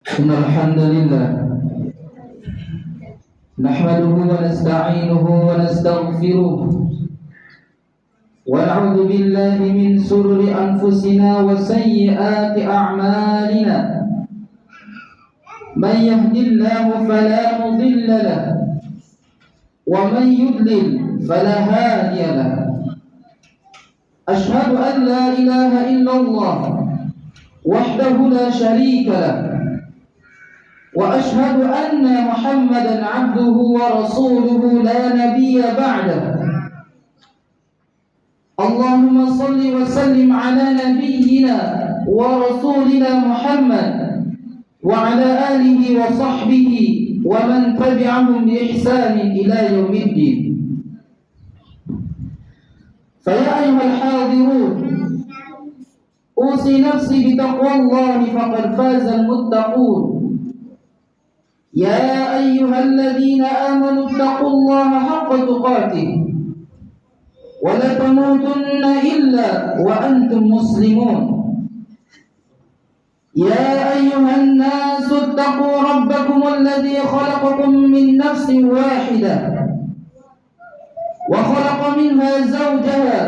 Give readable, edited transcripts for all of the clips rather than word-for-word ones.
إن الحمد لله نحمده ونستعينه ونستغفره ونعوذ بالله من شرور أنفسنا وسيئات أعمالنا من يهد الله فلا مضل له ومن يضلل فلا هادي له أشهد أن لا إله إلا الله وحده لا شريك له وأشهد أن محمدا عبده ورسوله لا نبي بعده اللهم صل وسلم على نبينا ورسولنا محمد وعلى آله وصحبه ومن تبعهم بإحسان إلى يوم الدين. فيا أيها الحاضرون أوصي نفسي بتقوى الله فقد فاز المتقون. يا أيها الذين آمنوا اتقوا الله حق تقاته ولا تموتن إلا وأنتم مسلمون. يا أيها الناس اتقوا ربكم الذي خلقكم من نفس واحدة وخلق منها زوجها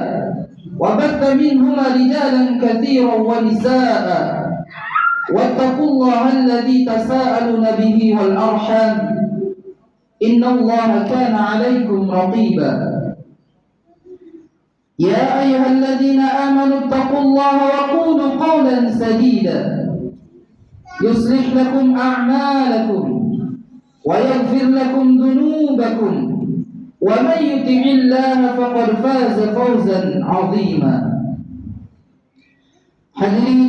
وبث منهما رجالا كثيرا ونساء واتقوا الله الذي تساءلون به والأرحام إن الله كان عليكم رقيبا. يا أيها الذين آمنوا اتقوا الله وقولوا قولا سديدا يصلح لكم أعمالكم ويغفر لكم ذنوبكم ومن يطع الله فقد فاز فوزا عظيما. Hadirin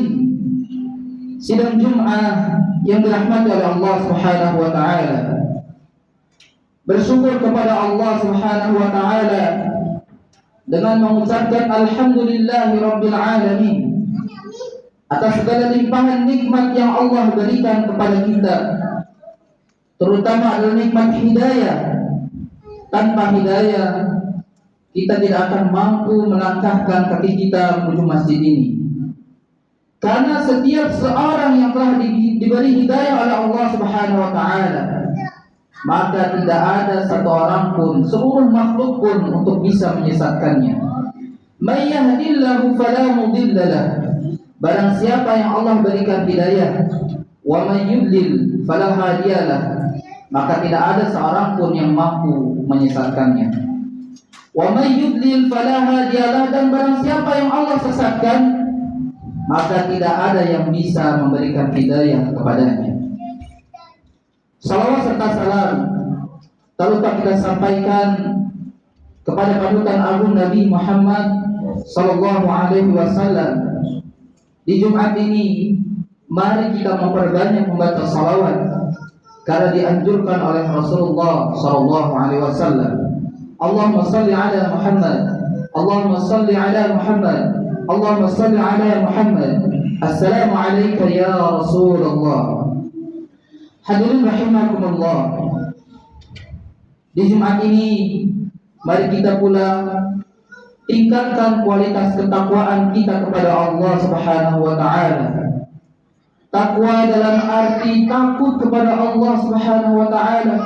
sidang Jum'ah yang dirahmati oleh Allah Subhanahu wa taala. Bersyukur kepada Allah Subhanahu wa taala dengan mengucapkan alhamdulillahirabbil alamin atas segala limpahan nikmat yang Allah berikan kepada kita, terutama adalah nikmat hidayah. Tanpa hidayah kita tidak akan mampu melangkahkan kaki kita menuju masjid ini. Karena setiap seorang yang telah diberi hidayah oleh Allah Subhanahu wa taala, maka tidak ada satu orang pun, seluruh makhluk pun untuk bisa menyesatkannya. May yahdihillahu fala mudilla lah. Barang siapa yang Allah berikan hidayah, wa may yudlil fala hadiyalah, maka tidak ada seorang pun yang mampu menyesatkannya. Wa may yudlil fala hadiyalah, dan barang siapa yang Allah sesatkan, maka tidak ada yang bisa memberikan hidayah kepadanya. Salawat serta salam tak lupa kita sampaikan kepada panutan agung Nabi Muhammad sallallahu alaihi wasallam. Di Jumat ini mari kita memperbanyak membaca salawat karena dianjurkan oleh Rasulullah sallallahu alaihi wasallam. Allahumma salli ala Muhammad, Allahumma salli ala Muhammad, Allahumma salli ala Muhammad. Assalamu alayka ya Rasulullah. Hadirin rahimakumullah. Di Jumat ini mari kita pula tingkatkan kualitas ketakwaan kita kepada Allah Subhanahu wa taala. Takwa dalam arti takut kepada Allah Subhanahu wa taala,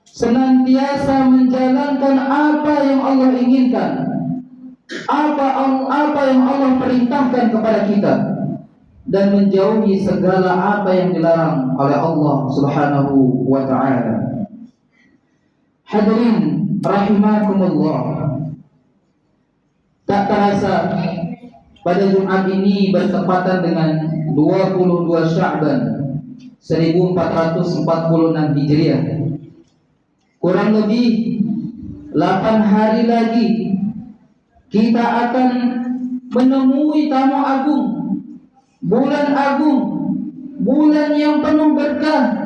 senantiasa menjalankan apa yang Allah inginkan, apa yang Allah perintahkan kepada kita, dan menjauhi segala apa yang dilarang oleh Allah Subhanahu wa taala. Hadirin rahimakumullah. Tak terasa pada Jumat ini bertepatan dengan 22 Sya'ban 1446 Hijriah. Kurang lebih 8 hari lagi kita akan menemui tamu agung, bulan agung, bulan yang penuh berkah,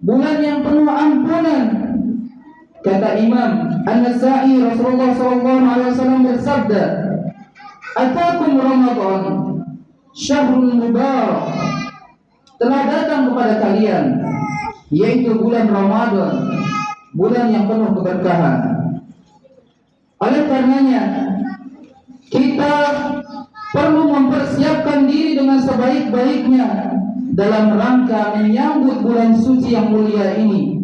bulan yang penuh ampunan. Kata Imam An-Nasa'i, Rasulullah SAW bersabda, "Atakum Ramadan, syahrul mubarak." Telah datang kepada kalian, yaitu bulan Ramadan, bulan yang penuh keberkahan. Oleh karenanya, kita perlu mempersiapkan diri dengan sebaik-baiknya dalam rangka menyambut bulan suci yang mulia ini,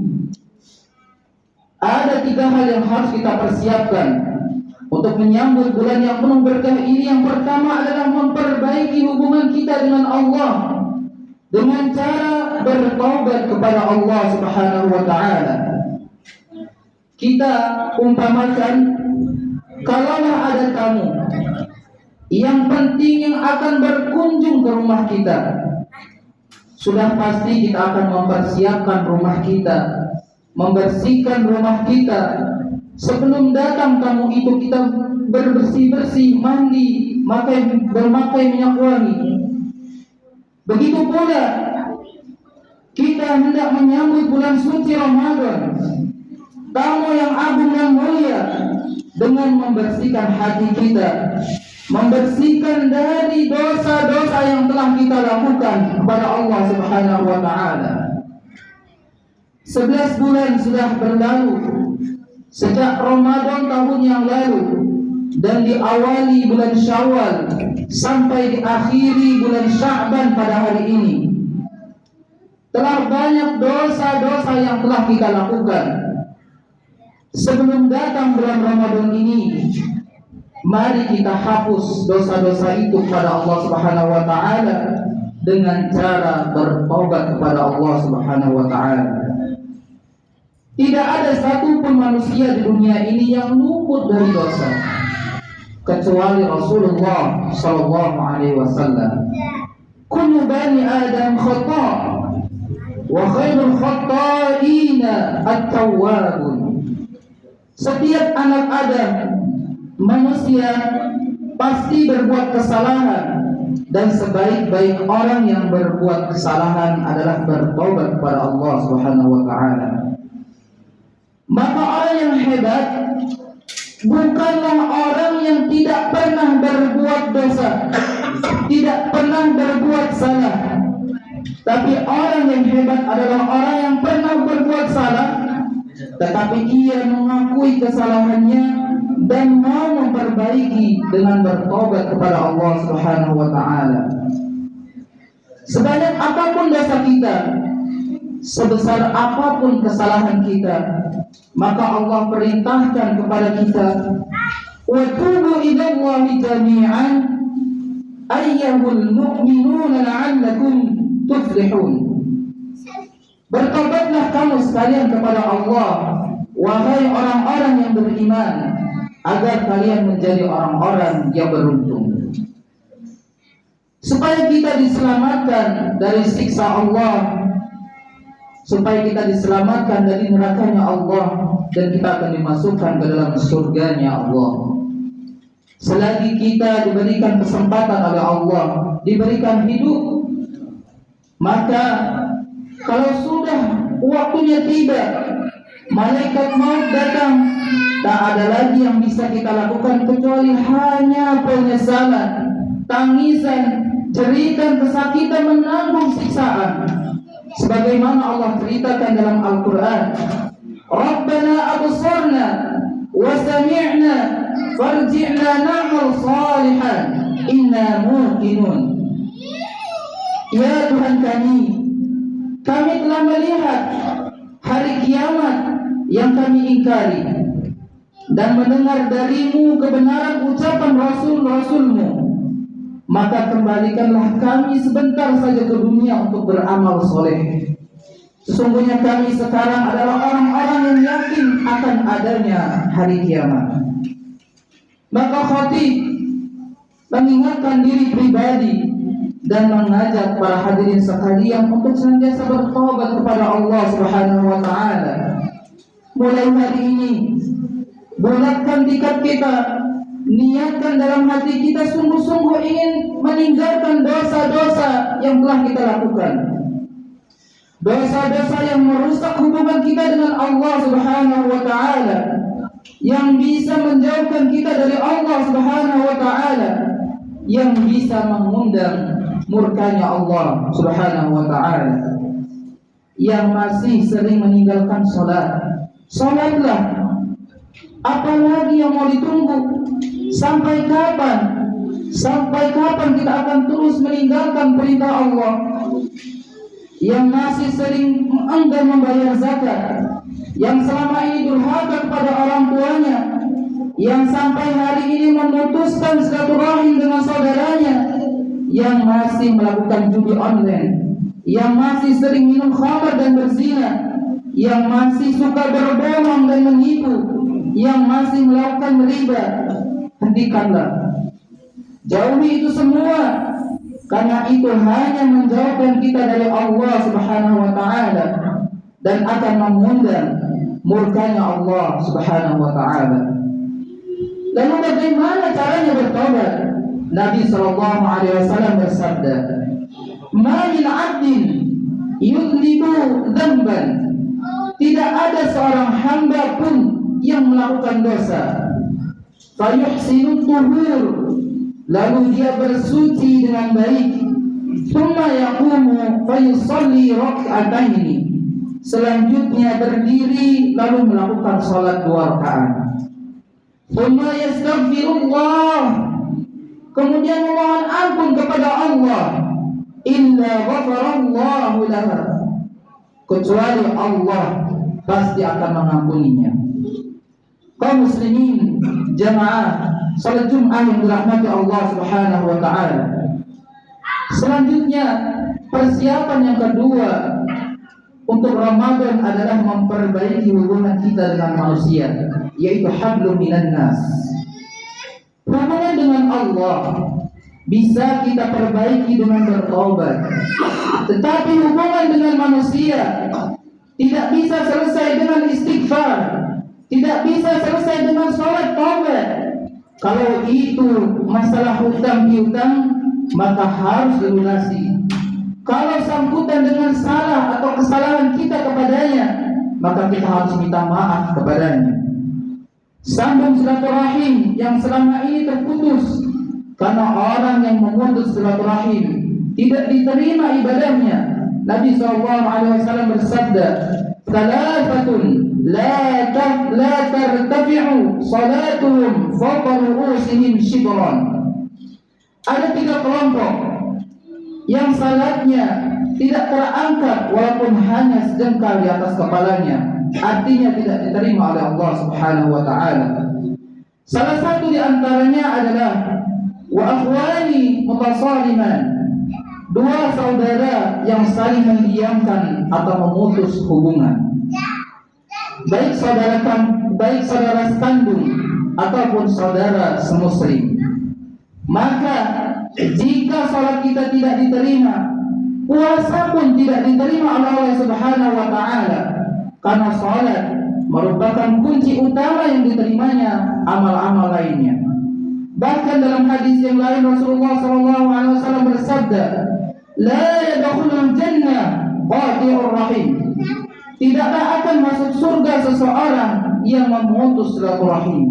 ada 3 hal yang harus kita persiapkan untuk menyambut bulan yang penuh berkah ini. Yang pertama adalah memperbaiki hubungan kita dengan Allah dengan cara bertaubat kepada Allah Subhanahu wa taala. Kita umpamakan, kalaulah ada tamu yang penting yang akan berkunjung ke rumah kita, sudah pasti kita akan mempersiapkan rumah kita, membersihkan rumah kita. Sebelum datang tamu itu kita bersih-bersih, mandi, bermakai minyak wangi. Begitu pula kita hendak menyambut bulan suci Ramadan, tamu yang agung dan mulia, dengan membersihkan hati kita, membersihkan dari dosa-dosa yang telah kita lakukan kepada Allah Subhanahu wa taala. 11 bulan sudah berlalu sejak Ramadan tahun yang lalu, dan diawali bulan Syawal sampai diakhiri bulan Sya'ban pada hari ini. Telah banyak dosa-dosa yang telah kita lakukan. Sebelum datang bulan Ramadan ini, mari kita hapus dosa-dosa itu kepada Allah Subhanahu wa taala dengan cara bertobat kepada Allah Subhanahu wa taala. Tidak ada satupun manusia di dunia ini yang luput dari dosa kecuali Rasulullah sallallahu alaihi wasallam. Kullu bani Adam khata' wa khairul khata'ina at-tawwabun. Setiap anak Adam, manusia, pasti berbuat kesalahan, dan sebaik-baik orang yang berbuat kesalahan adalah bertobat kepada Allah Subhanahu wa taala. Maka orang yang hebat bukanlah orang yang tidak pernah berbuat dosa, tidak pernah berbuat salah. Tapi orang yang hebat adalah orang yang pernah berbuat salah, tetapi ia mengakui kesalahannya dan mau memperbaiki dengan bertobat kepada Allah Subhanahu wa taala. Sebanyak apapun dosa kita, sebesar apapun kesalahan kita, maka Allah perintahkan kepada kita, wa tubu ilallahi jami'an ayyuhal mu'minuna la'allakum tuflihun. Bertobatlah kamu sekalian kepada Allah, wahai orang-orang yang beriman, agar kalian menjadi orang-orang yang beruntung. Supaya kita diselamatkan dari siksa Allah, supaya kita diselamatkan dari nerakanya Allah, dan kita akan dimasukkan ke dalam surganya Allah. Selagi kita diberikan kesempatan oleh Allah, diberikan hidup, maka kalau sudah waktunya tiba, malaikat maut datang, tak ada lagi yang bisa kita lakukan kecuali hanya penyesalan, tangisan, jeritan, kesakitan, menanggung siksaan. Sebagaimana Allah ceritakan dalam Al-Quran, Rabbana absarna wa sami'na farji'na na'mal salihan inna muqinun. Ya Tuhan kami telah melihat hari kiamat yang kami ingkari, dan mendengar darimu kebenaran ucapan Rasul-Rasulmu. Maka kembalikanlah kami sebentar saja ke dunia untuk beramal soleh. Sesungguhnya kami sekarang adalah orang-orang yang yakin akan adanya hari kiamat. Maka khatib mengingatkan diri pribadi dan mengajak para hadirin sekalian untuk senantiasa bertobat kepada Allah Subhanahu wa taala. Mulai hari ini, bulatkan tekad kita, niatkan dalam hati kita sungguh-sungguh ingin meninggalkan dosa-dosa yang telah kita lakukan, dosa-dosa yang merusak hubungan kita dengan Allah Subhanahu wa taala, yang bisa menjauhkan kita dari Allah Subhanahu wa taala, yang bisa mengundang murkanya Allah Subhanahu wa taala. Yang masih sering meninggalkan salatlah. Apalagi yang mau ditunggu? Sampai kapan? Sampai kapan kita akan terus meninggalkan perintah Allah? yang masih sering enggan membayar zakat, yang selama ini durhaka kepada orang tuanya, yang sampai hari ini memutuskan silaturahim dengan saudaranya, yang masih melakukan judi online, yang masih sering minum khamar dan berzina, yang masih suka berbohong dan menipu, yang masih melakukan riba. Hentikanlah, jauhi itu semua, karena itu hanya menjauhkan kita dari Allah Subhanahu wa taala dan akan mengundang murkanya Allah Subhanahu wa taala. Lalu bagaimana caranya bertobat? Nabi sallallahu alaihi wasallam bersabda, "Ma min 'abdin yudlibu dzamban." Tidak ada seorang hamba pun yang melakukan dosa, fayuhsinu tuhur, lalu dia bersuci dengan baik, thumma yaqumu fayusalli rak'ataini, selanjutnya berdiri lalu melakukan salat 2 rakaat, thumma yastaghfirullah, kemudian memohon ampun kepada Allah, illa ghafarallahu lahu, kecuali Allah pasti akan mengampuninya. Kaum muslimin jamaah salat Jumat yang dirahmati Allah Subhanahu wa taala. Selanjutnya, persiapan yang kedua untuk Ramadan adalah memperbaiki hubungan kita dengan manusia, yaitu hablum minan nas. Hubungan dengan Allah bisa kita perbaiki dengan bertobat, tetapi hubungan dengan manusia tidak bisa selesai dengan istighfar, tidak bisa selesai dengan sholat taubat. Kalau itu masalah hutang piutang, maka harus dilunasi. Kalau sangkutan dengan salah atau kesalahan kita kepadanya, maka kita harus minta maaf kepadanya. Sambung silaturahim yang selama ini terputus, karena orang yang memutus silaturahim tidak diterima ibadahnya. Nabi SAW bersabda, "Thalathatun la tartafi'u salatuhum fawqa ru'usihim shibran." Ada 3 kelompok yang salatnya tidak terangkat walaupun hanya sejengkal di atas kepalanya, artinya tidak diterima oleh Allah Subhanahu wa taala. Salah satu di antaranya adalah wa akhwani mutasaliman, 2 saudara yang saling mendiamkan atau memutus hubungan, baik saudara sekandung ataupun saudara semuslim. Maka jika salat kita tidak diterima, puasa pun tidak diterima oleh Allah Subhanahu wa taala, karena salat merupakan kunci utama yang diterimanya amal-amal lainnya. Bahkan dalam hadis yang lain Rasulullah SAW bersabda, "La yadkhulul jannah qati'ur rahim." Tidaklah akan masuk surga seseorang yang memutus silaturahim.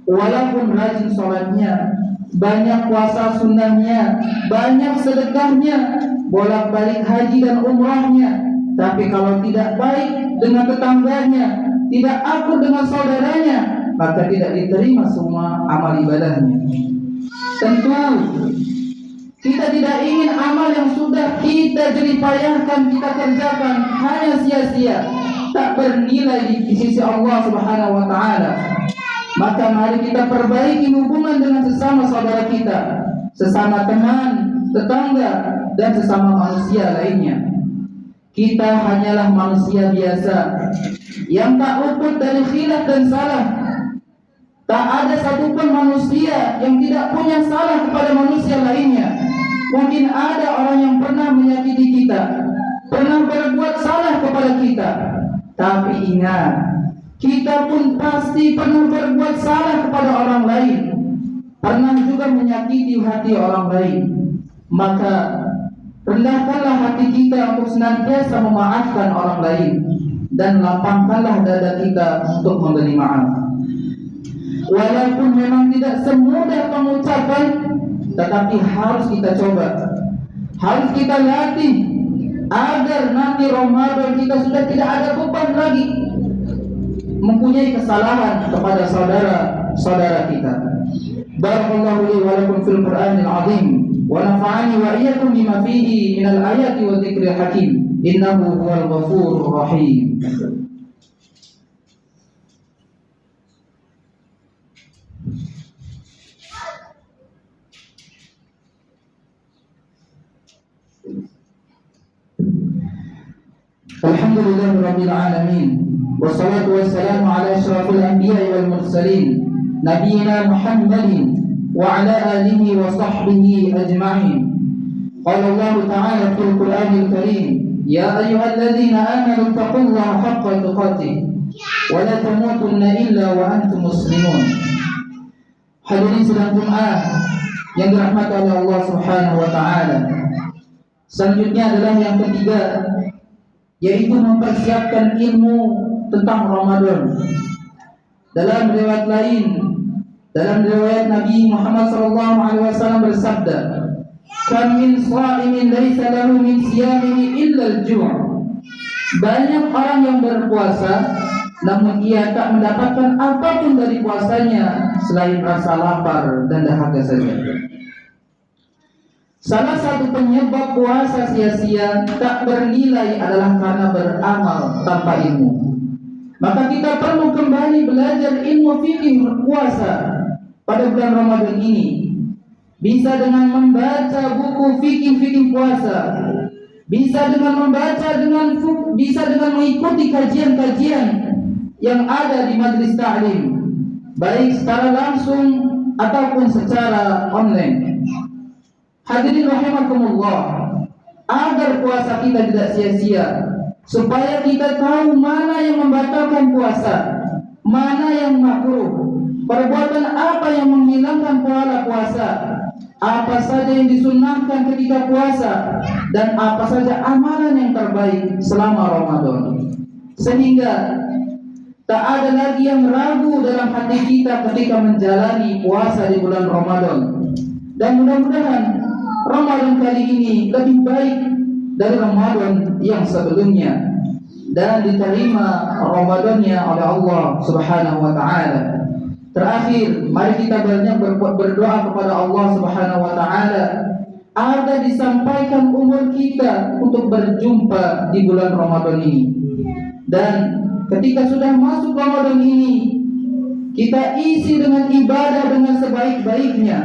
Walaupun rajin sholatnya, banyak puasa sunnahnya, banyak sedekahnya, bolak-balik haji dan umrahnya, tapi kalau tidak baik dengan tetangganya, tidak akur dengan saudaranya, maka tidak diterima semua amal ibadahnya. Tentu kita tidak ingin amal yang sudah kita jeripayahkan, kita kerjakan hanya sia-sia, tak bernilai di sisi Allah Subhanahu wa taala. Maka mari kita perbaiki hubungan dengan sesama saudara kita, sesama teman, tetangga, dan sesama manusia lainnya. Kita hanyalah manusia biasa yang tak luput dari khilaf dan salah. Tak ada satupun manusia yang tidak punya salah kepada manusia lainnya. Mungkin ada orang yang pernah menyakiti kita, pernah berbuat salah kepada kita, tapi ingat, kita pun pasti pernah berbuat salah kepada orang lain, pernah juga menyakiti hati orang lain. Maka rendahkanlah hati kita untuk senantiasa memaafkan orang lain, dan lapangkanlah dada kita untuk memberi maaf. Walaupun memang tidak semudah pengucapan, tetapi harus kita coba, harus kita latih, agar nanti Ramadan kita sudah tidak ada beban lagi mempunyai kesalahan kepada saudara-saudara kita. Barakallahu li wa lakum fil Qur'anil azim, ونفعني وإياكم بما فيه من الآيات والذكر الحكيم إنه هو الغفور الرحيم. Alhamdulillahi Rabbil Alamin, wassalatu wassalamu ala asyrafil anbiya'i wal mursalin, nabiyina Muhammadin wa ala alihi wa sahbihi ajma'in. Qala Allah Ta'ala fil Qur'anil Karim, ya ayyuhalladzina amanu taqullaha haqqa tuqatih wa la tamutunna illa wa antum muslimun. Hadirin sidang Jumat yang dirahmati oleh Allah Subhanahu wa taala. Selanjutnya adalah yang ketiga, yaitu mempersiapkan ilmu tentang Ramadan. Dalam riwayat lain, dalam riwayat Nabi Muhammad SAW bersabda, "Kam min sha'imin laisa lahu min siyamihi illa al-ju'." Banyak orang yang berpuasa namun ia tak mendapatkan apapun dari puasanya selain rasa lapar dan dahaga saja. Salah satu penyebab puasa sia-sia tak bernilai adalah karena beramal tanpa ilmu. Maka kita perlu kembali belajar ilmu fikih puasa pada bulan Ramadan ini. Bisa dengan membaca buku fikih puasa, bisa dengan bisa dengan mengikuti kajian-kajian yang ada di majelis ta'lim, baik secara langsung ataupun secara online. Hadirin rahimakumullah, agar puasa kita tidak sia-sia, supaya kita tahu mana yang membatalkan puasa, mana yang makruh, perbuatan apa yang menghilangkan pahala puasa, apa saja yang disunnahkan ketika puasa, dan apa saja amalan yang terbaik selama Ramadan. Sehingga tak ada lagi yang ragu dalam hati kita ketika menjalani puasa di bulan Ramadan. Dan mudah-mudahan Ramadan kali ini lebih baik dari Ramadan yang sebelumnya dan diterima Ramadannya oleh Allah Subhanahu wa taala. Terakhir, mari kita banyak berdoa kepada Allah Subhanahu wa taala agar disampaikan umur kita untuk berjumpa di bulan Ramadan ini. Dan ketika sudah masuk Ramadan ini, kita isi dengan ibadah dengan sebaik-baiknya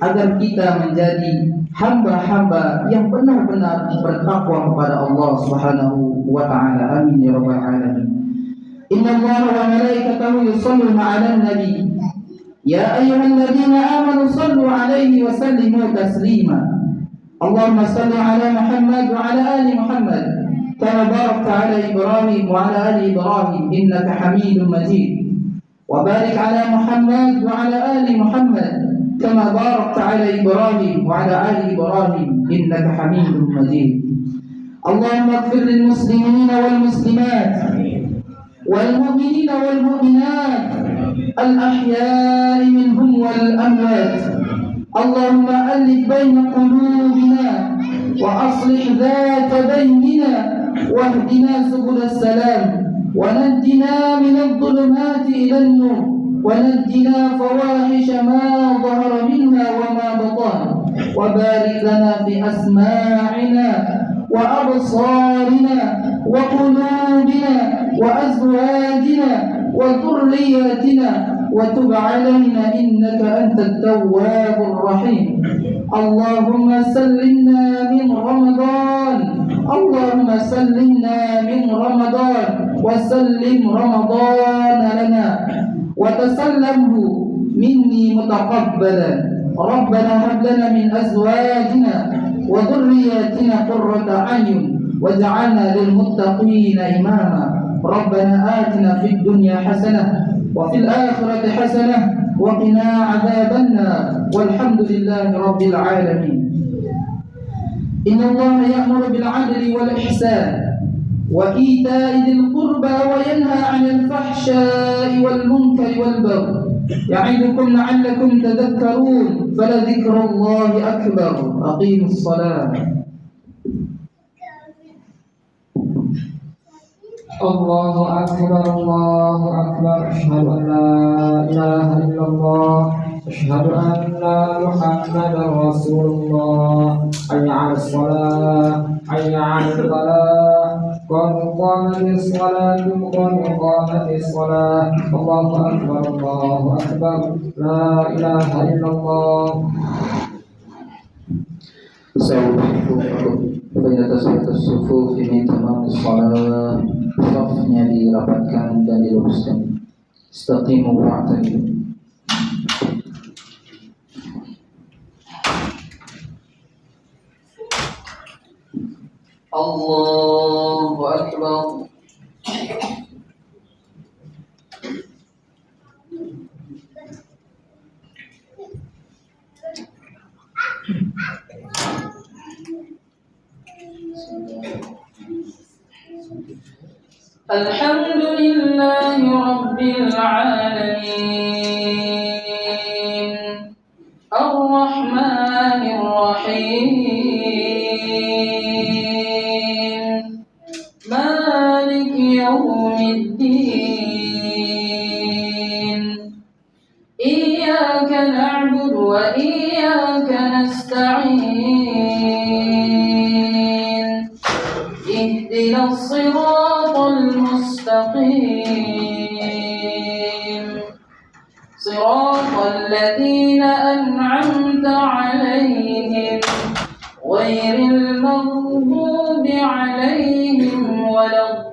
agar kita menjadi hamba-hamba yang benar-benar bertakwa kepada Allah Subhanahu wa taala. Amin ya rabbal alamin. Inna Allaha wa malaikatahu yusholluna 'alan nabi. Ya ayyuhalladzina amanu shallu 'alaihi wa sallimu taslima. Allahumma shalli 'ala Muhammad wa 'ala ali Muhammad kama barakta 'ala Ibrahim wa 'ala ali Ibrahim innaka Hamidum Majid. Wa barik 'ala Muhammad wa 'ala ali Muhammad كما باركت على إبراهيم وعلى آل إبراهيم إنك حميد مجيد. اللهم اغفر للمسلمين والمسلمات والمؤمنين والمؤمنات الأحياء منهم والأموات. اللهم ألف بين قلوبنا وأصلح ذات بيننا واهدنا سبل السلام ونجنا من الظلمات إلى النور ونجنا فواحش ما ظهر منها وما بطن وبارك لنا في أسماعنا وأبصارنا وقلوبنا وأزواجنا وذرياتنا وتب علينا إنك أنت التواب الرحيم. اللهم سلمنا من رمضان، اللهم سلمنا من رمضان وسلم رمضان لنا وتسلمه مني متقبلا. ربنا هب لنا من أزواجنا وذرياتنا قرة أعين واجعلنا للمتقين إماما. ربنا آتنا في الدنيا حسنة وفي الآخرة حسنة وقنا عذاب النار والحمد لله رب العالمين. إن الله يأمر بالعدل والإحسان وإيتاء ذي القربى وينهى عن الفحشاء والمنكر والبغي يعظكم لعلكم تذكرون فلذكر الله أكبر. أقيموا الصلاة. الله أكبر الله أكبر. أشهد أن لا إله إلا الله أشهد أن محمدا رسول الله. حي على الصلاة حي على الفلاح قد قامت الصلاة قد قامت الصلاة. الله أكبر الله أكبر لا إله إلا الله. Sufufi min tamamis salat. Safnya dirapatkan dan diluruskan. Istaqimu wa'tadilu. Allahu Akbar. Alhamdulillahi Rabbil Alamin Ar-Rahmanir Rahim Maliki Yawmiddin Iyyaka na'budu wa iyyaka nasta'in Ihdinas siratal mustaqim Siratal ladzina an'amta 'alaihim ghairil maghdubi 'alaihim waladdallin.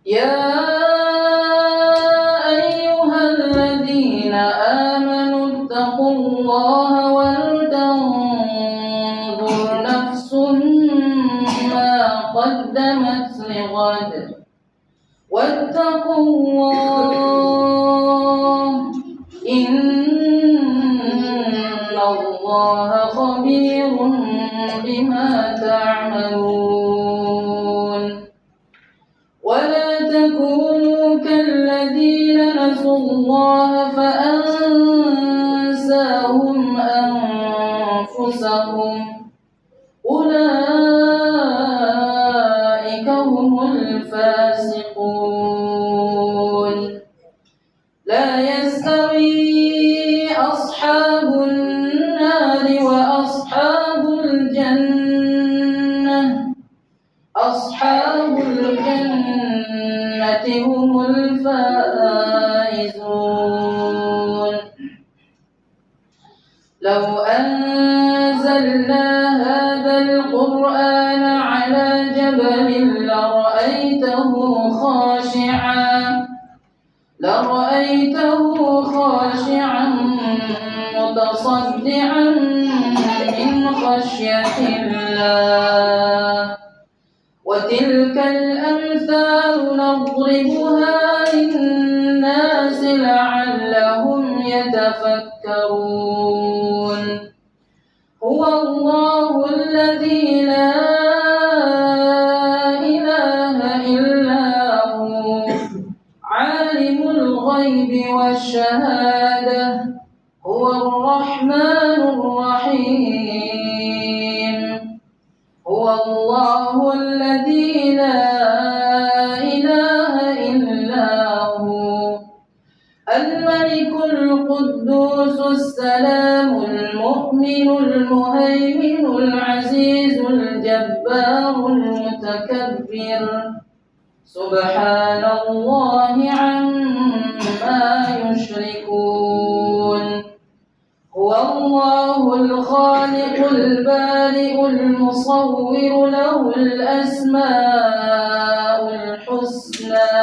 Ya ayyuhalladzina amanu taqullaha wal tanzur nafsum ma qaddamat lighad wattaqullah innallaha khabirun bima ta'malun. ولا تكونوا كالذين نسوا الله فأنساهم أنفسهم أولئك هم الفاسقون. لا يستوي أصحاب النار وأصحاب الجنة أصحاب الجنة هم الفائزون. لو أنزلنا هذا القرآن على جبل لرأيته خاشعا متصدعا من خشية الله. وتلك الأمثال نضربها للناس لعلهم يتفكرون. هو الله الذي لا إله إلا هو عالم الغيب والشهادة هو الرحمن الرحيم. هو الله الذي لا إله إلا هو الملك القدوس السلام المؤمن المهيمن العزيز الجبار المتكبر سبحان الله عما يشركون. هو الله الخالق البارئ المصور له الأسماء الحسنى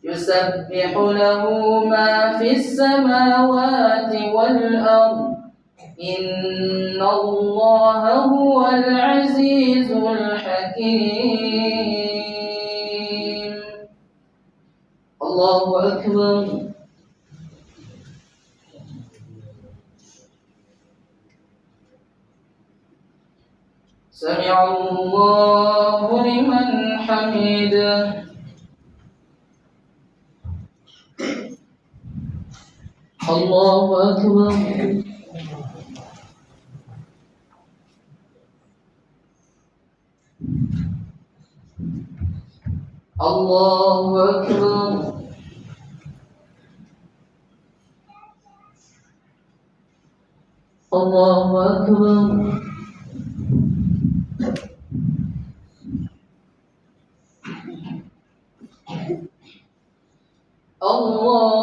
يسبح له ما في السماوات والأرض إن الله هو العزيز الحكيم. الله أكبر. سمع الله لمن حمده. الله أكبر. الله أكبر. الله أكبر.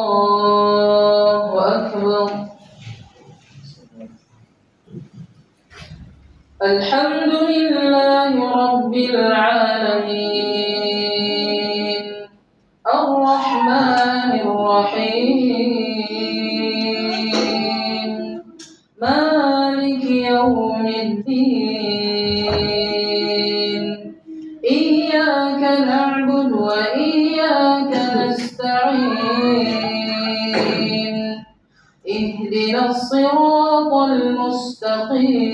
الله أكبر. الحمد لله رب العالمين الرحمن الرحيم مالك يوم الدين إياك نعبد وإياك نستعين اهدنا الصراط المستقيم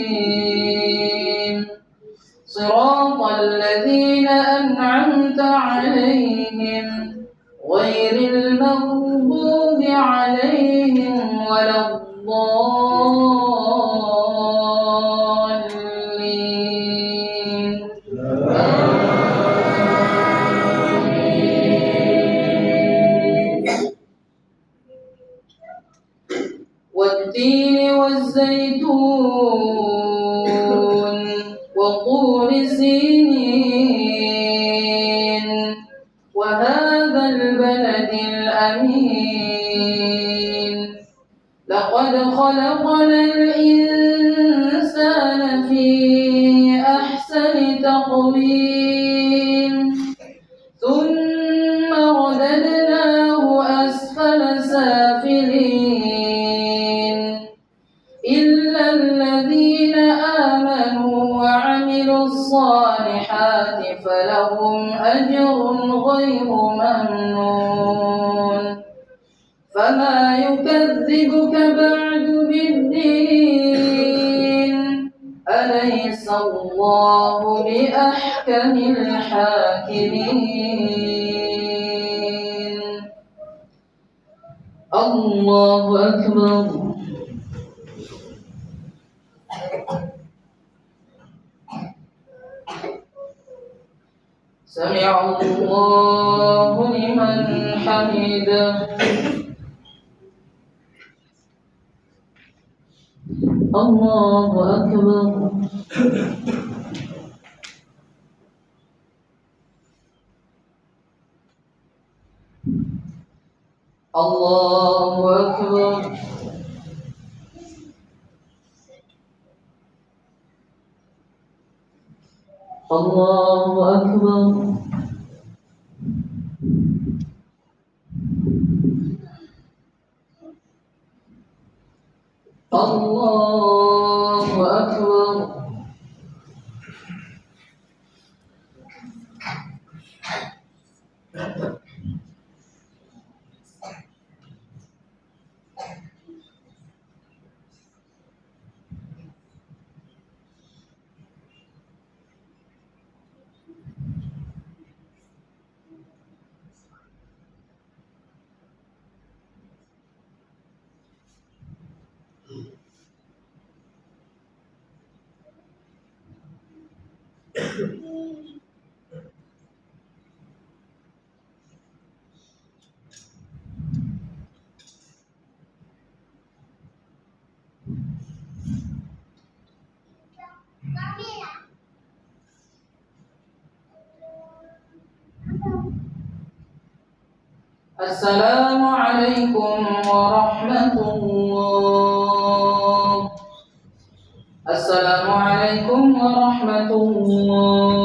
صراط الذين أنعمت عليهم غير المغضوب عليهم ولا الضالين. والتين والزيتون وطور سينين وهذا البلد الأمين لقد خلقنا الإنسان في أحسن تقويم ثم رددناه أسفل سافلين إلا الذين آمنوا وعملوا الصالحات فلهم أجر غير ممنون فما يكذبك بعد بالدين أليس الله بأحكم الحاكمين. الله أكبر. سمع الله لمن حمده. الله أكبر. الله أكبر. الله أكبر. الله أكبر. السلام عليكم ورحمة الله. السلام عليكم ورحمة الله.